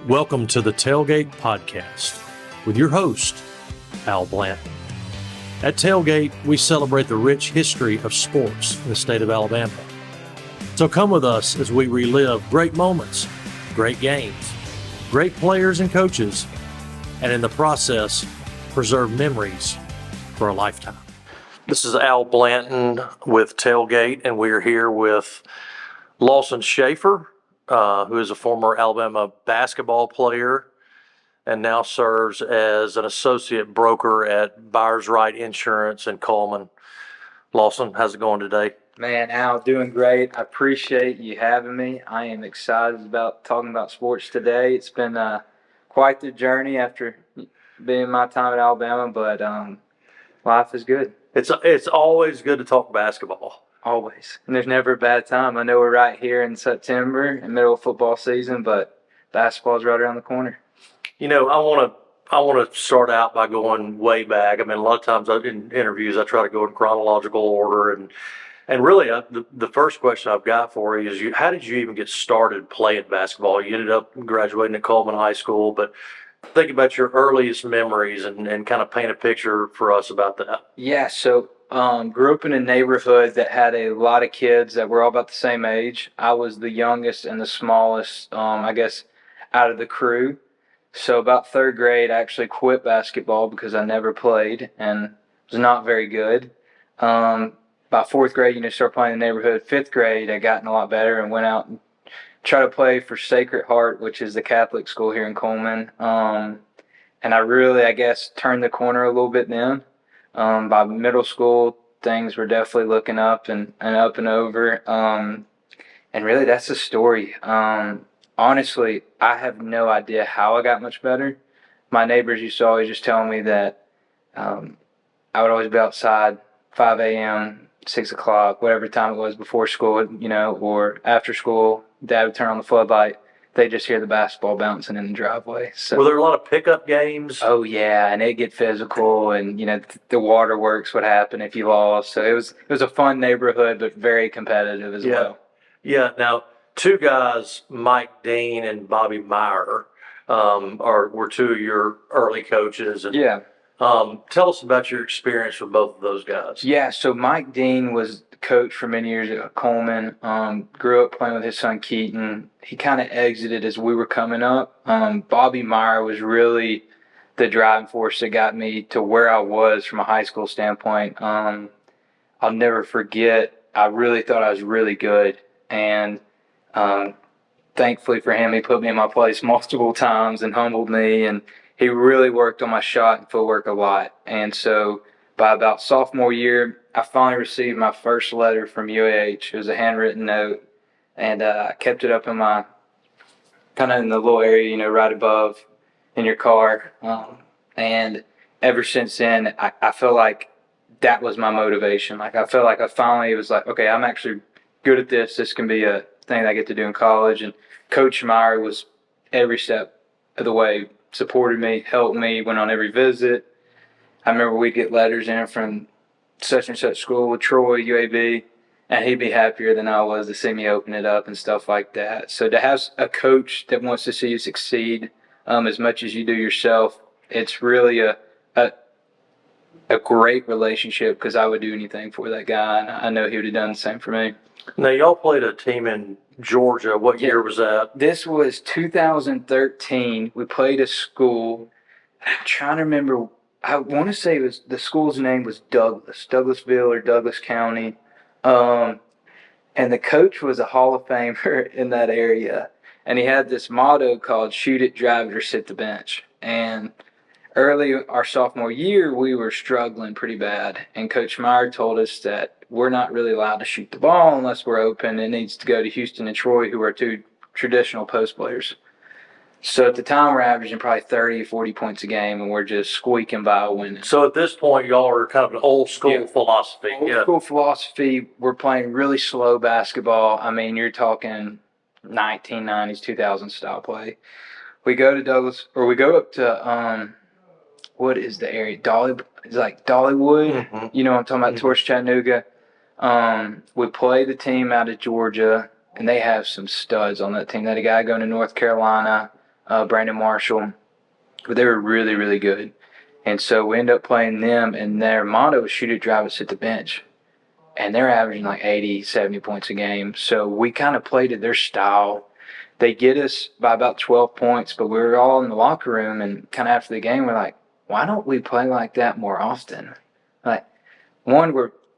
Welcome to the Talegate Podcast with your host, Al Blanton. At Talegate, we celebrate the rich history of sports in the state of Alabama. So come with us as we relive great moments, great games, great players and coaches, and in the process, preserve memories for a lifetime. This is Al Blanton with Talegate, and we are here with Lawson Schaffer, who is a former Alabama basketball player and now serves as an associate broker at Buyers Right Insurance in Cullman. Lawson, how's it going today? Man, Al, doing great. I appreciate you having me. I am excited about talking about sports today. It's been quite the journey after being my time at Alabama, but life is good. It's always good to talk basketball. Always. And there's never a bad time. I know we're right here in September, in the middle of football season, but basketball's right around the corner. You know, I want to start out by going way back. I mean, a lot of times in interviews, I try to go in chronological order, and really, the first question I've got for you is, how did you even get started playing basketball? You ended up graduating at Cullman High School, but think about your earliest memories and kind of paint a picture for us about that. Yeah, so grew up in a neighborhood that had a lot of kids that were all about the same age. I was the youngest and the smallest, I guess, out of the crew. So about third grade, I actually quit basketball because I never played and was not very good. By fourth grade, started playing in the neighborhood. Fifth grade, I gotten a lot better and went out and tried to play for Sacred Heart, which is the Catholic school here in Cullman. And I really, I guess, turned the corner a little bit then. By middle school, things were definitely looking up and up and over. And really, that's the story. Honestly, I have no idea how I got much better. My neighbors used to always just tell me that I would always be outside 5 a.m., 6 o'clock, whatever time it was before school, or after school. Dad would turn on the floodlight. They just hear the basketball bouncing in the driveway. So, were there a lot of pickup games? Oh, yeah, and it'd get physical, and, the waterworks would happen if you lost. So it was a fun neighborhood, but very competitive as well. Yeah, now, two guys, Mike Dean and Bobby Meyer, were two of your early coaches. And, yeah. Tell us about your experience with both of those guys. Yeah, so Mike Dean was the coach for many years at Cullman. Grew up playing with his son Keaton. He kind of exited as we were coming up. Bobby Meyer was really the driving force that got me to where I was from a high school standpoint. I'll never forget, I really thought I was really good. And thankfully for him, he put me in my place multiple times and humbled me. And he really worked on my shot and footwork a lot. And so by about sophomore year, I finally received my first letter from UAH. It was a handwritten note. And I kept it up in my, kind of in the little area, right above in your car. And ever since then, I feel like that was my motivation. Like, I felt like I finally was like, okay, I'm actually good at this. This can be a thing that I get to do in college. And Coach Meyer was every step of the way, supported me, helped me, went on every visit. I remember we'd get letters in from such and such school with Troy, UAB, and he'd be happier than I was to see me open it up and stuff like that. So to have a coach that wants to see you succeed as much as you do yourself, it's really a great relationship, because I would do anything for that guy, and I know he would have done the same for me. Now, y'all played a team in Georgia. What year was that? This was 2013. We played a school. I'm trying to remember. I want to say the school's name was Douglasville or Douglas County. And the coach was a Hall of Famer in that area. And he had this motto called shoot it, drive it, or sit the bench. And early our sophomore year, we were struggling pretty bad. And Coach Meyer told us that we're not really allowed to shoot the ball unless we're open. It needs to go to Houston and Troy, who are two traditional post players. So at the time, we're averaging probably 30, 40 points a game, and we're just squeaking by winning. So at this point, y'all are kind of an old school philosophy. Old school philosophy. We're playing really slow basketball. I mean, you're talking 1990s, 2000 style play. We go to Douglas, or we go up to what is the area? It's like Dollywood. Mm-hmm. You know what I'm talking about, towards Chattanooga. We play the team out of Georgia, and they have some studs on that team. They had a guy going to North Carolina, Brandon Marshall, but they were really, really good. And so we ended up playing them, and their motto was shoot it, drive it, sit the bench. And they're averaging like 80, 70 points a game. So we kind of played to their style. They get us by about 12 points, but we were all in the locker room, and kind of after the game, we're like, why don't we play like that more often? Like, one,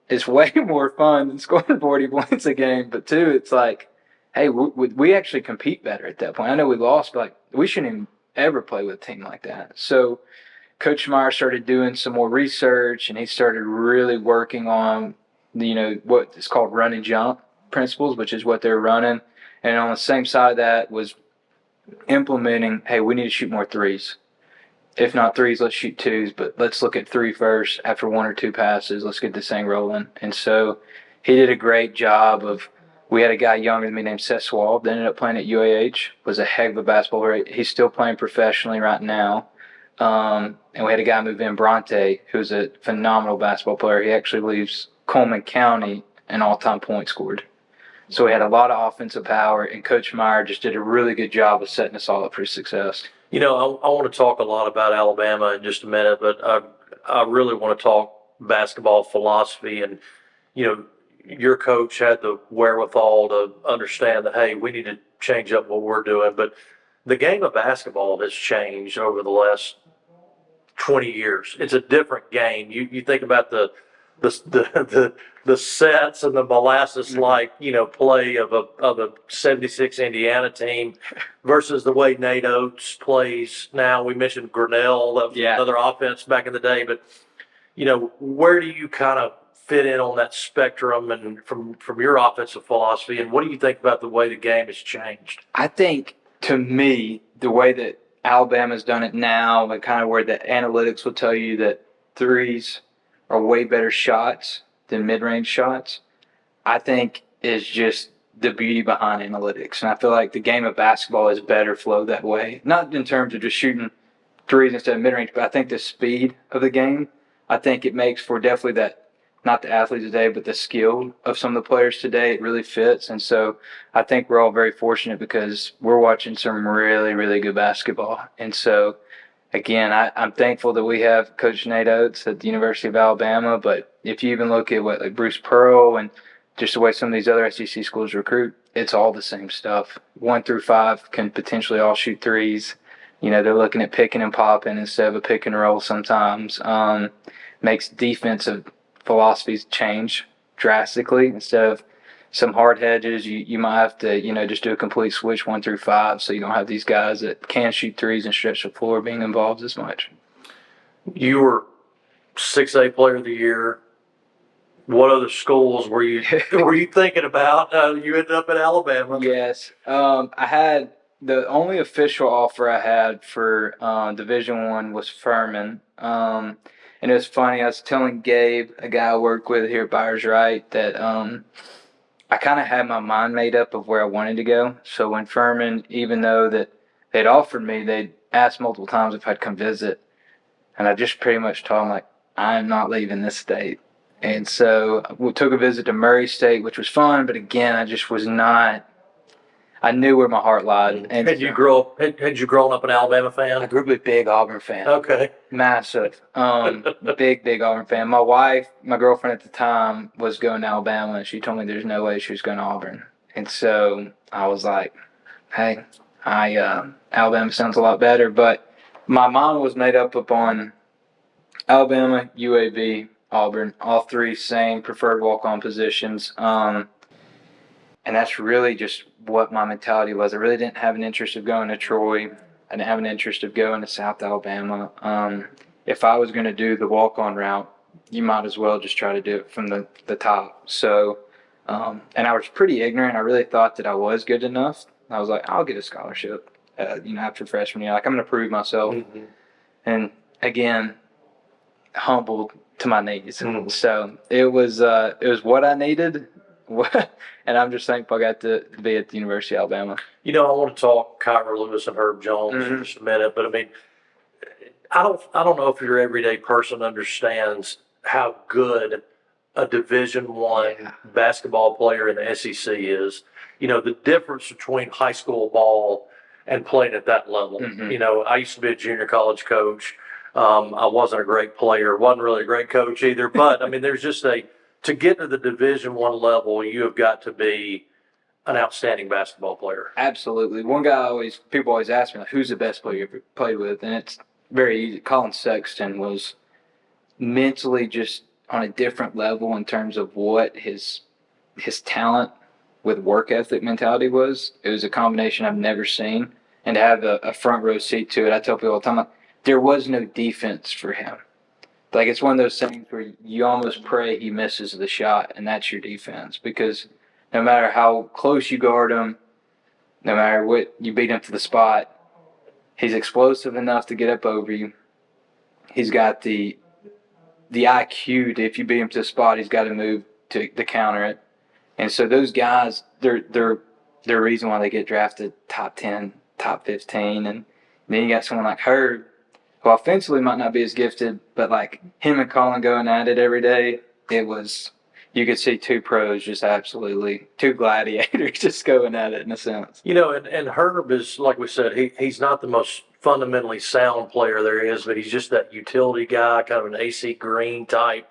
it's way more fun than scoring 40 points a game, but two, it's like, hey, we actually compete better at that point. I know we lost, but like, we shouldn't even ever play with a team like that. So Coach Meyer started doing some more research, and he started really working on what is called run and jump principles, which is what they're running. And on the same side of that was implementing, hey, we need to shoot more threes. If not threes, let's shoot twos, but let's look at three first after one or two passes. Let's get this thing rolling. And so he did a great job we had a guy younger than me named Seth Swab that ended up playing at UAH, was a heck of a basketball player. He's still playing professionally right now. And we had a guy move in, Bronte, who's a phenomenal basketball player. He actually leaves Cullman County an all-time point scored. So we had a lot of offensive power, and Coach Meyer just did a really good job of setting us all up for success. I want to talk a lot about Alabama in just a minute, but I really want to talk basketball philosophy. And, your coach had the wherewithal to understand that, hey, we need to change up what we're doing. But the game of basketball has changed over the last 20 years. It's a different game. You think about the sets and the molasses-like, play of a 76 Indiana team versus the way Nate Oates plays now. We mentioned Grinnell, that was another offense back in the day. But, where do you kind of fit in on that spectrum and from your offensive philosophy, and what do you think about the way the game has changed? I think, to me, the way that Alabama's done it now, and kind of where the analytics will tell you that threes are way better shots than mid-range shots, I think is just the beauty behind analytics. And I feel like the game of basketball is better flowed that way. Not in terms of just shooting threes instead of mid-range, but I think the speed of the game, I think it makes for definitely that, not the athletes today, but the skill of some of the players today, it really fits. And so I think we're all very fortunate because we're watching some really, really good basketball. And so, again, I'm thankful that we have Coach Nate Oates at the University of Alabama. But if you even look at like Bruce Pearl and just the way some of these other SEC schools recruit, it's all the same stuff. 1 through 5 can potentially all shoot threes. They're looking at picking and popping instead of a pick and roll sometimes. Makes defensive philosophies change drastically. Instead of some hard hedges, you might have to, just do a complete switch 1 through 5, so you don't have these guys that can shoot threes and stretch the floor being involved as much. You were 6A Player of the Year. What other schools were you thinking about? You ended up at Alabama. Yes. I had the only official offer I had for Division I was Furman. And it was funny, I was telling Gabe, a guy I work with here at Byers Wright, that I kind of had my mind made up of where I wanted to go. So when Furman, even though that they'd offered me, they'd asked multiple times if I'd come visit. And I just pretty much told them, like, I'm not leaving this state. And so we took a visit to Murray State, which was fun, but again, I just was not – I knew where my heart lied. And had you grown up an Alabama fan? I grew up a big Auburn fan. Okay. Massive. Big Auburn fan. My wife, my girlfriend at the time, was going to Alabama, and she told me there's no way she was going to Auburn. And so I was like, hey, Alabama sounds a lot better. But my mind was made up upon Alabama, UAB, Auburn, all three same preferred walk-on positions. And that's really just what my mentality was. I really didn't have an interest of going to Troy. I didn't have an interest of going to South Alabama. If I was going to do the walk-on route, you might as well just try to do it from the top. So, and I was pretty ignorant. I really thought that I was good enough. I was like, I'll get a scholarship, after freshman year. Like, I'm going to prove myself. Mm-hmm. And, again, humbled to my knees. Mm-hmm. So it was what I needed. And I'm just thankful I got to be at the University of Alabama. I want to talk Kyra Lewis and Herb Jones in just a minute, but I mean, I don't know if your everyday person understands how good a Division I basketball player in the SEC is. The difference between high school ball and playing at that level. Mhm. You know, I used to be a junior college coach. I wasn't a great player, wasn't really a great coach either. But I mean, there's just to get to the Division I level, you have got to be an outstanding basketball player. Absolutely. One guy people always ask me, like, who's the best player you ever played with? And it's very easy. Colin Sexton was mentally just on a different level in terms of what his talent with work ethic mentality was. It was a combination I've never seen. And to have a front row seat to it, I tell people all the time, like, there was no defense for him. Like, it's one of those things where you almost pray he misses the shot, and that's your defense. Because no matter how close you guard him, no matter what you beat him to the spot, he's explosive enough to get up over you. He's got the IQ to, if you beat him to the spot, he's got to move to counter it. And so those guys, they're the reason why they get drafted top 10, top 15. And then you got someone like Herb, who offensively might not be as gifted, but like him and Colin going at it every day, you could see two pros, just absolutely two gladiators just going at it in a sense. You know, and Herb is, like we said, he's not the most fundamentally sound player there is, but he's just that utility guy, kind of an AC Green type.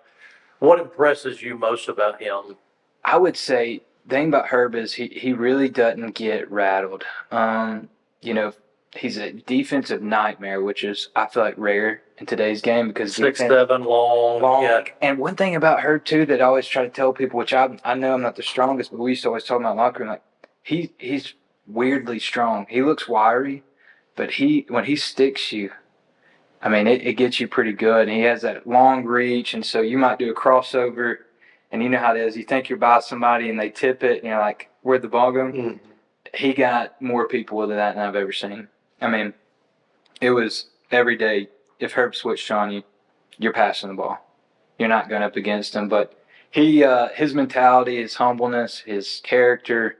What impresses you most about him? I would say the thing about Herb is he really doesn't get rattled. You know, he's a defensive nightmare, which is, I feel like, rare in today's game because 6'7", long. Yeah. And one thing about her too that I always try to tell people, which I know I'm not the strongest, but we used to always talk about in the locker room, like he's weirdly strong. He looks wiry, but when he sticks you, I mean, it gets you pretty good. And he has that long reach, and so you might do a crossover, and you know how it is. You think you're by somebody, and they tip it, and you're like, where'd the ball go? Mm-hmm. He got more people with that than I've ever seen. I mean, it was every day. If Herb switched on you, you're passing the ball. You're not going up against him. But his mentality, his humbleness, his character,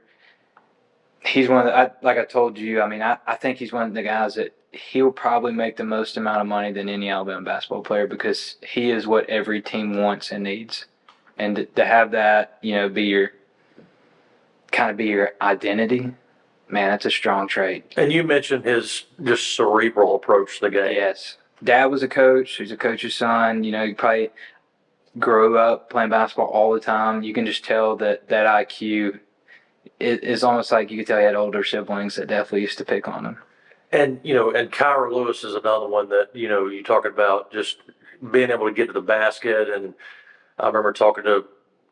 he's one of the, like I told you, I mean, I think he's one of the guys that he'll probably make the most amount of money than any Alabama basketball player because he is what every team wants and needs. And to have that, you know, be your identity, man, that's a strong trait. And you mentioned his just cerebral approach to the game. Yes. Dad was a coach. He's a coach's son. You know, he probably grew up playing basketball all the time. You can just tell that IQ is almost like you could tell he had older siblings that definitely used to pick on him. And, you know, and Kyra Lewis is another one that, you know, you talk about just being able to get to the basket. And I remember talking to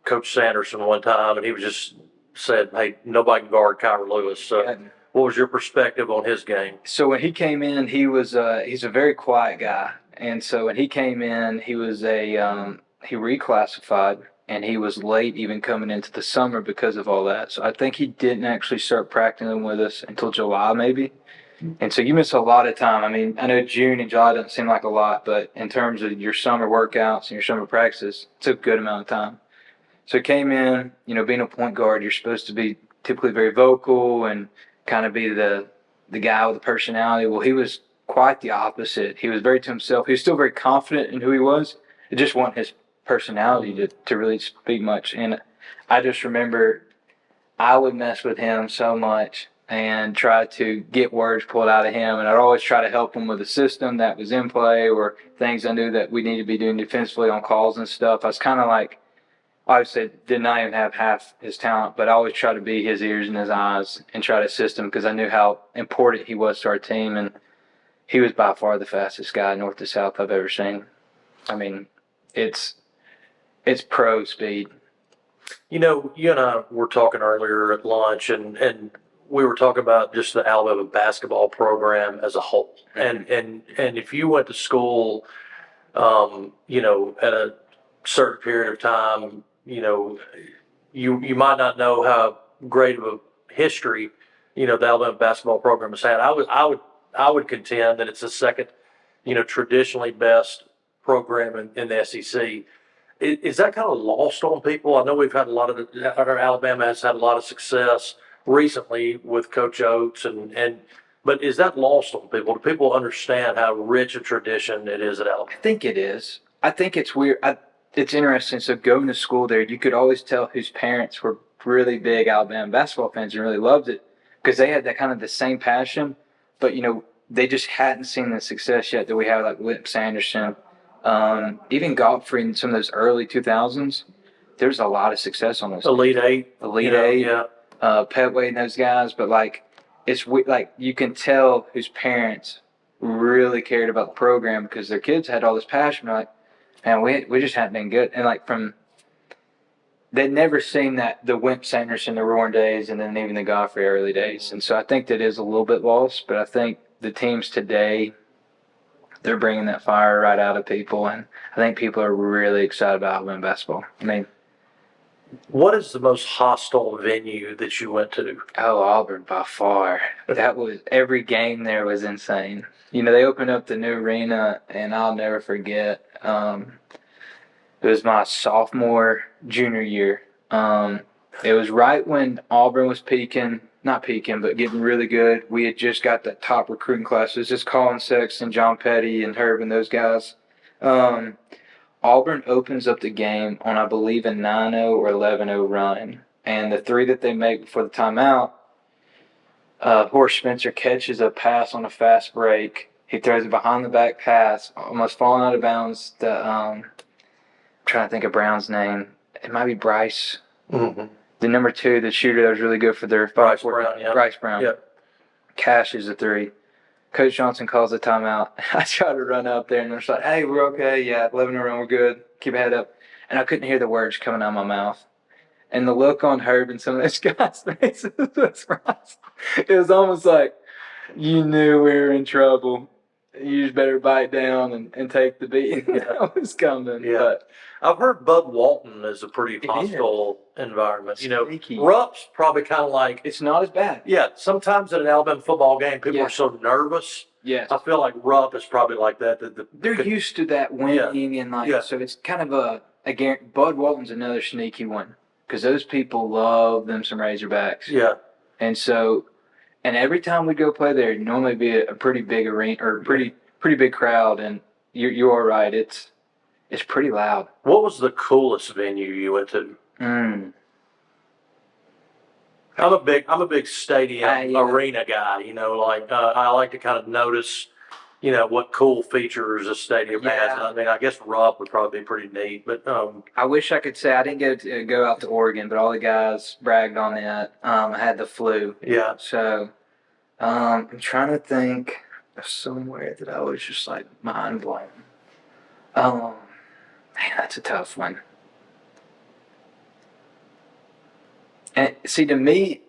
Coach Sanderson one time, and he was just said, hey, nobody can guard Kyra Lewis. So what was your perspective on his game? So when he came in, he's a very quiet guy. And so when he came in, he was he reclassified, and he was late even coming into the summer because of all that. So I think he didn't actually start practicing with us until July maybe. And so you miss a lot of time. I mean, I know June and July doesn't seem like a lot, but in terms of your summer workouts and your summer practices, it took a good amount of time. So he came in, you know, being a point guard, you're supposed to be typically very vocal and kind of be the guy with the personality. Well, he was quite the opposite. He was very to himself. He was still very confident in who he was. It just wasn't his personality to really speak much. And I just remember I would mess with him so much and try to get words pulled out of him. And I'd always try to help him with a system that was in play or things I knew that we needed to be doing defensively on calls and stuff. I was kind of like, obviously did not even have half his talent, but I always try to be his ears and his eyes and try to assist him because I knew how important he was to our team. And he was by far the fastest guy north to south I've ever seen. I mean, it's pro speed. You know, you and I were talking earlier at lunch, and we were talking about just the Alabama basketball program as a whole. And if you went to school, you know, at a certain period of time, you know, you might not know how great of a history, you know, the Alabama basketball program has had. I would contend that it's the second, you know, traditionally best program in the SEC. Is that kind of lost on people? I know we've had Alabama has had a lot of success recently with Coach Oates, but is that lost on people? Do people understand how rich a tradition it is at Alabama? I think it is. I think it's weird. It's interesting. So going to school there, you could always tell whose parents were really big Alabama basketball fans and really loved it because they had that kind of the same passion. but they just hadn't seen the success yet that we have, like Whip Sanderson, even Godfrey in some of those early 2000s. There's a lot of success on those Elite Eight, yeah. Petway and those guys, but like it's like you can tell whose parents really cared about the program because their kids had all this passion. They're like, man, we just hadn't been good, and like they'd never seen that the Wimp Sanderson, the Roaring days, and then even the Godfrey early days, and so I think that is a little bit lost. But I think the teams today, they're bringing that fire right out of people, and I think people are really excited about Alabama basketball. I mean, what is the most hostile venue that you went to? Oh, Auburn by far. That was every game there was insane. They opened up the new arena, and I'll never forget. It was my sophomore, junior year. It was right when Auburn was not peaking, but getting really good. We had just got that top recruiting class. It was just Colin Sexton, John Petty, and Herb and those guys. Auburn opens up the game on, I believe, a 9-0 or 11-0 run. And the three that they make before the timeout, Horace Spencer catches a pass on a fast break. He throws a behind-the-back pass, almost falling out of bounds. I'm trying to think of Brown's name. It might be Bryce. Mm-hmm. The number 2, the shooter that was really good for their Bryce Brown. Yeah. Bryce Brown. Yep. Cashes a 3. Coach Johnson calls a timeout. I try to run up there, and they're just like, hey, we're okay. Yeah, 11 to run, we're good. Keep your head up. And I couldn't hear the words coming out of my mouth. And the look on Herb and some of those guys' faces was right. It was almost like you knew we were in trouble. You just better bite down and take the beating that was coming. Yeah. But I've heard Bud Walton is a pretty hostile environment. Sneaky. Rupp's probably kind of like, it's not as bad. yeah, sometimes at an Alabama football game, people are so nervous. Yes. I feel like Rupp is probably like that. They're used to that winning, and so it's kind of again, Bud Walton's another sneaky one because those people love them some Razorbacks. Yeah. And so, and every time we go play there, it'd normally be a pretty big arena or pretty big crowd, and you are right. It's pretty loud. What was the coolest venue you went to? I'm a big stadium arena guy. I like to kind of notice, what cool features a stadium has. I mean, I guess Rupp would probably be pretty neat, but I wish I could say I didn't go out to Oregon, but all the guys bragged on that. I had the flu. Yeah. So I'm trying to think of somewhere that I was just like mind blown. Man, that's a tough one. And see, to me,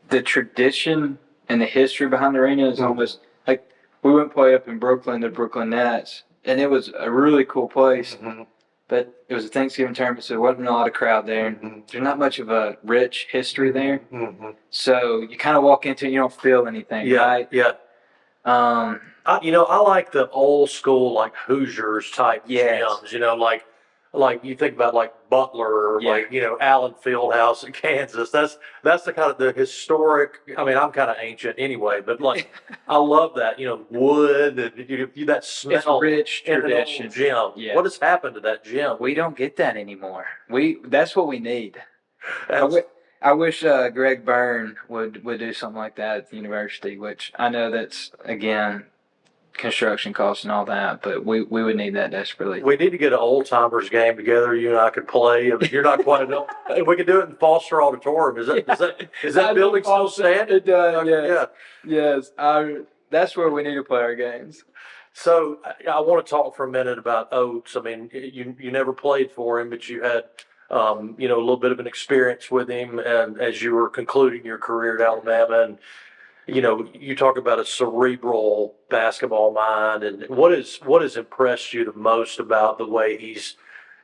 the tradition and the history behind the arena is almost like we went play up in Brooklyn, the Brooklyn Nets, and it was a really cool place. Mm-hmm. But it was a Thanksgiving tournament, so there wasn't a lot of crowd there. Mm-hmm. There's not much of a rich history there. Mm-hmm. So you kind of walk into it, you don't feel anything, right? Yeah. I like the old school, like Hoosiers type gyms, like you think about like Butler or Allen Fieldhouse in Kansas. That's the kind of the historic. I mean, I'm kind of ancient anyway, but like I love that wood and that smell. It's rich tradition. In an old gym. Yeah. What has happened to that gym? We don't get that anymore. That's what we need. I wish Greg Byrne would do something like that at the university, which I know that's again construction costs and all that, but we would need that desperately. We need to get an old timers game together. You and I could play. I mean, you're not quite enough. We could do it in Foster Auditorium. Is that building still standing? It does. Yeah. Yes. That's where we need to play our games. So I want to talk for a minute about Oates. I mean, you never played for him, but you had a little bit of an experience with him, and as you were concluding your career at Alabama, and you talk about a cerebral basketball mind, and what has impressed you the most about the way he's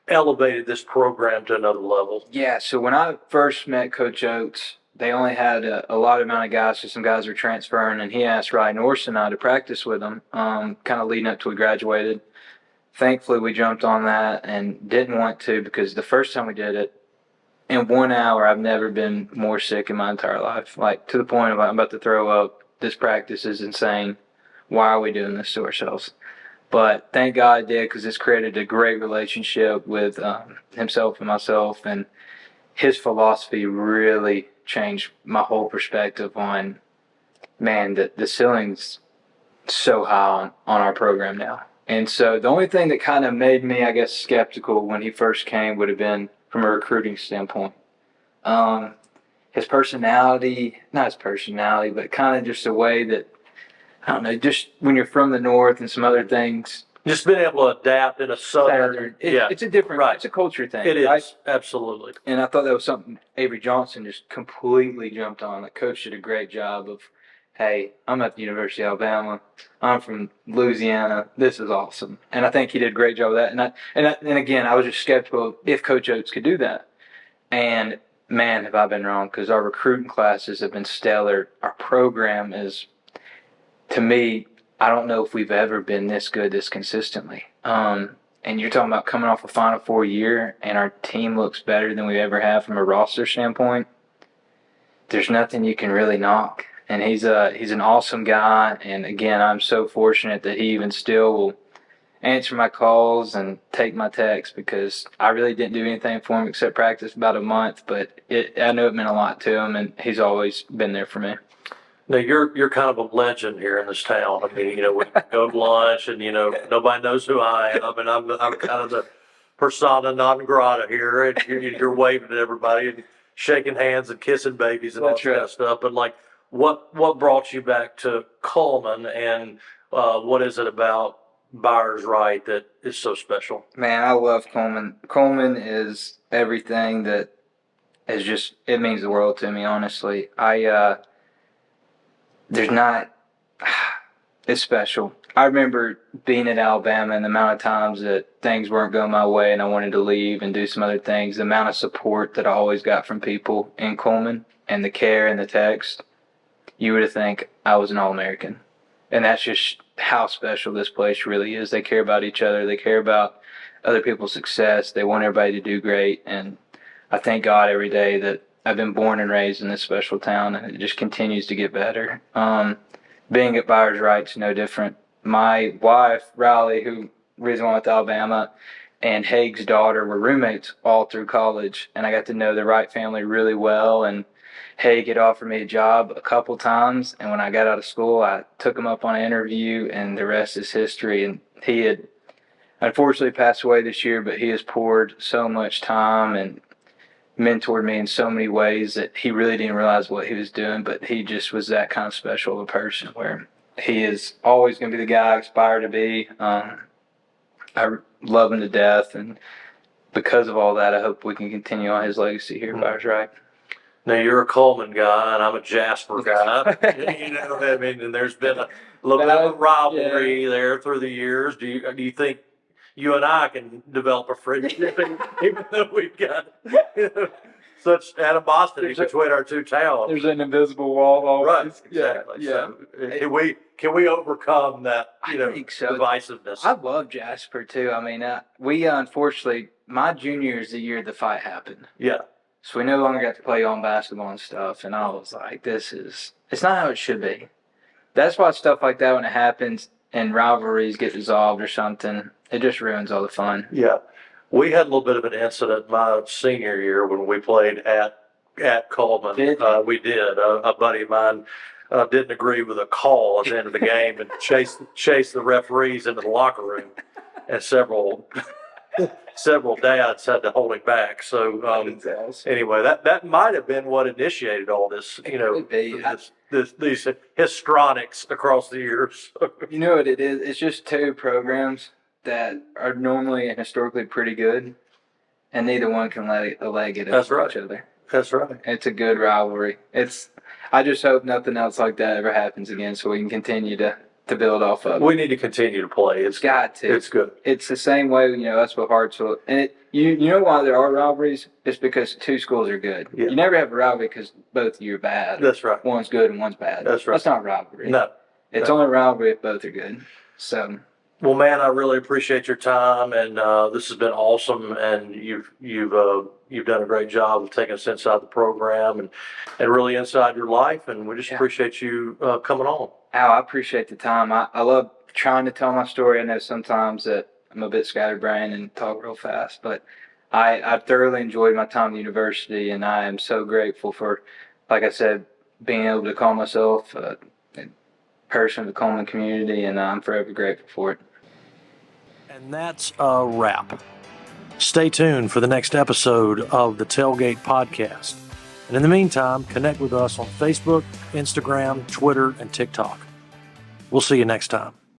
elevated this program to another level? Yeah, so when I first met Coach Oates, they only had a lot amount of guys, so some guys were transferring, and he asked Ryan Norris and I to practice with him, kind of leading up to we graduated. Thankfully, we jumped on that and didn't want to because the first time we did it, in 1 hour, I've never been more sick in my entire life. Like, to the point of I'm about to throw up. This practice is insane. Why are we doing this to ourselves? But thank God I did because it's created a great relationship with himself and myself. And his philosophy really changed my whole perspective on, man, the ceiling's so high on our program now. And so the only thing that kind of made me, I guess, skeptical when he first came would have been from a recruiting standpoint. His personality, not his personality, but kind of just the way that, I don't know, just when you're from the North and some other things. Just being able to adapt in a southern, it's a different, right. It's a culture thing. It is, right? absolutely. And I thought that was something Avery Johnson just completely jumped on. The coach did a great job of, hey, I'm at the University of Alabama. I'm from Louisiana. This is awesome. And I think he did a great job of that. And again, I was just skeptical if Coach Oates could do that. And man, have I been wrong, because our recruiting classes have been stellar. Our program is, to me, I don't know if we've ever been this good this consistently. And you're talking about coming off a Final Four year, and our team looks better than we ever have from a roster standpoint. There's nothing you can really knock. And he's an awesome guy. And again, I'm so fortunate that he even still will answer my calls and take my texts, because I really didn't do anything for him except practice about a month. But I know it meant a lot to him, and he's always been there for me. Now, you're kind of a legend here in this town. I mean, we go to lunch and, nobody knows who I am. And I'm kind of the persona non grata here. And you're waving at everybody and shaking hands and kissing babies and all that kind of stuff. But, what brought you back to Cullman, and what is it about Byers Wright that is so special? Man, I love Cullman. Cullman is everything that is just, it means the world to me, honestly. It's special. I remember being at Alabama and the amount of times that things weren't going my way and I wanted to leave and do some other things, the amount of support that I always got from people in Cullman and the care and the text, you would think I was an All-American. And that's just how special this place really is. They care about each other. They care about other people's success. They want everybody to do great. And I thank God every day that I've been born and raised in this special town, and it just continues to get better. Being at Byers Wright's no different. My wife, Riley, who reason why I went to Alabama, and Haig's daughter were roommates all through college, and I got to know the Wright family really well. And Haig had offered me a job a couple times, and when I got out of school, I took him up on an interview, and the rest is history. And he had unfortunately passed away this year, but he has poured so much time and mentored me in so many ways that he really didn't realize what he was doing, but he just was that kind of special of a person where he is always going to be the guy I aspire to be. I love him to death, and because of all that, I hope we can continue on his legacy here at Byers Wright. Now, you're a Cullman guy, and I'm a Jasper guy. And there's been a little bit of a rivalry there through the years. Do you think you and I can develop a friendship, even though we've got such animosity between our two towns? There's an invisible wall always. Right, exactly. Yeah. So, can we overcome that, I think so. divisiveness? I love Jasper too. I mean, we unfortunately, my junior year is the year the fight happened. Yeah. So we no longer got to play on basketball and stuff, and I was like, it's not how it should be. That's why stuff like that, when it happens and rivalries get dissolved or something, it just ruins all the fun. Yeah. We had a little bit of an incident my senior year when we played at Cullman. We did. A buddy of mine didn't agree with a call at the end of the game and chased the referees into the locker room, and several dads had to hold him back. So anyway, that might have been what initiated all this. These histrionics across the years. You know what it is? It's just two programs that are normally and historically pretty good, and neither one can let a leg get up each other. That's right. It's a good rivalry. I just hope nothing else like that ever happens again, so we can continue to build off of it. We need to continue to play. It's got to. It's good. It's the same way, us with Hartsville. And you know why there are rivalries? It's because two schools are good. Yeah. You never have a rivalry because both of you are bad. That's right. One's good and one's bad. That's right. That's not a rivalry. No. It's only a rivalry if both are good. So. Well, man, I really appreciate your time, and this has been awesome. And you've done a great job of taking us inside the program and really inside your life. And we just appreciate you coming on. Al, I appreciate the time. I love trying to tell my story. I know sometimes that I'm a bit scatterbrained and talk real fast, but I thoroughly enjoyed my time at the university, and I am so grateful for, like I said, being able to call myself person of the Cullman community, and I'm forever grateful for it. And that's a wrap. Stay tuned for the next episode of the Talegate Podcast. And in the meantime, connect with us on Facebook, Instagram, Twitter, and TikTok. We'll see you next time.